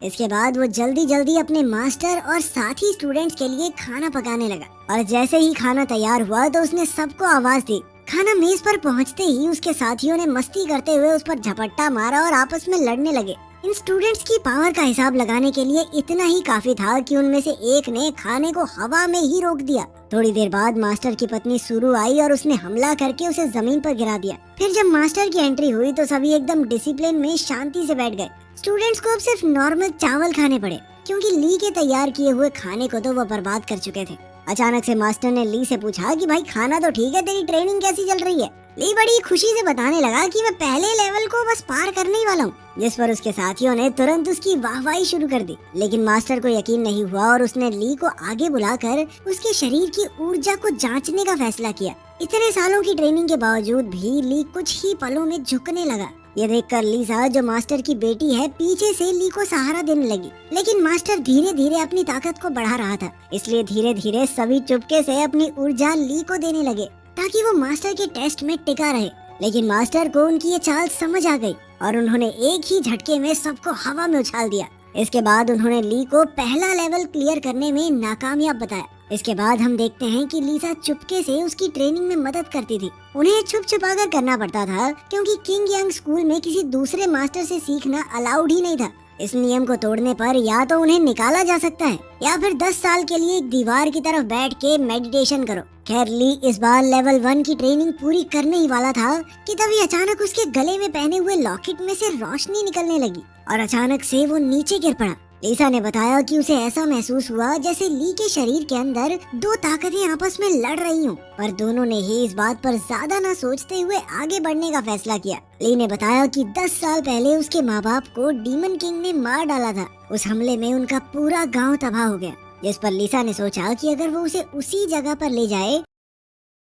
इसके बाद वो जल्दी जल्दी अपने मास्टर और साथी स्टूडेंट्स के लिए खाना पकाने लगा और जैसे ही खाना तैयार हुआ तो उसने सबको आवाज दी। खाना मेज पर पहुंचते ही उसके साथियों ने मस्ती करते हुए उस पर झपट्टा मारा और आपस में लड़ने लगे। इन स्टूडेंट्स की पावर का हिसाब लगाने के लिए इतना ही काफी था कि उनमें से एक ने खाने को हवा में ही रोक दिया। थोड़ी देर बाद मास्टर की पत्नी सुरु आई और उसने हमला करके उसे जमीन पर गिरा दिया। फिर जब मास्टर की एंट्री हुई तो सभी एकदम डिसिप्लिन में शांति से बैठ गए। स्टूडेंट्स को अब सिर्फ नॉर्मल चावल खाने पड़े क्योंकि ली के तैयार किए हुए खाने को तो वो बर्बाद कर चुके थे। अचानक से मास्टर ने ली से पूछा कि भाई खाना तो ठीक है, तेरी ट्रेनिंग कैसी चल रही है। ली बड़ी खुशी से बताने लगा कि मैं पहले लेवल को बस पार करने ही वाला हूँ, जिस पर उसके साथियों ने तुरंत उसकी वाहवाही शुरू कर दी। लेकिन मास्टर को यकीन नहीं हुआ और उसने ली को आगे बुलाकर उसके शरीर की ऊर्जा को जांचने का फैसला किया। इतने सालों की ट्रेनिंग के बावजूद भी ली कुछ ही पलों में झुकने लगा। ये देखकर लीसा, जो मास्टर की बेटी है, पीछे से ली को सहारा देने लगी। लेकिन मास्टर धीरे धीरे अपनी ताकत को बढ़ा रहा था, इसलिए धीरे धीरे सभी चुपके से अपनी ऊर्जा ली को देने लगे ताकि वो मास्टर के टेस्ट में टिका रहे। लेकिन मास्टर को उनकी ये चाल समझ आ गई और उन्होंने एक ही झटके में सबको हवा में उछाल दिया। इसके बाद उन्होंने ली को पहला लेवल क्लियर करने में नाकामयाब बताया। इसके बाद हम देखते हैं कि लीसा चुपके से उसकी ट्रेनिंग में मदद करती थी। उन्हें छुप छुपा कर करना पड़ता था क्योंकि किंग यंग स्कूल में किसी दूसरे मास्टर से सीखना अलाउड ही नहीं था। इस नियम को तोड़ने पर या तो उन्हें निकाला जा सकता है या फिर 10 साल के लिए एक दीवार की तरफ बैठ के मेडिटेशन करो। खैर, ली इस बार लेवल 1 की ट्रेनिंग पूरी करने ही वाला था कि तभी अचानक उसके गले में पहने हुए लॉकेट में से रोशनी निकलने लगी और अचानक से वो नीचे गिर पड़ा। लीसा ने बताया कि उसे ऐसा महसूस हुआ जैसे ली के शरीर के अंदर दो ताकतें आपस में लड़ रही हों, पर दोनों ने ही इस बात पर ज्यादा न सोचते हुए आगे बढ़ने का फैसला किया। ली ने बताया कि 10 साल पहले उसके माँ बाप को डीमन किंग ने मार डाला था। उस हमले में उनका पूरा गांव तबाह हो गया, जिस पर लीसा ने सोचा कि अगर वो उसे उसी जगह पर ले जाए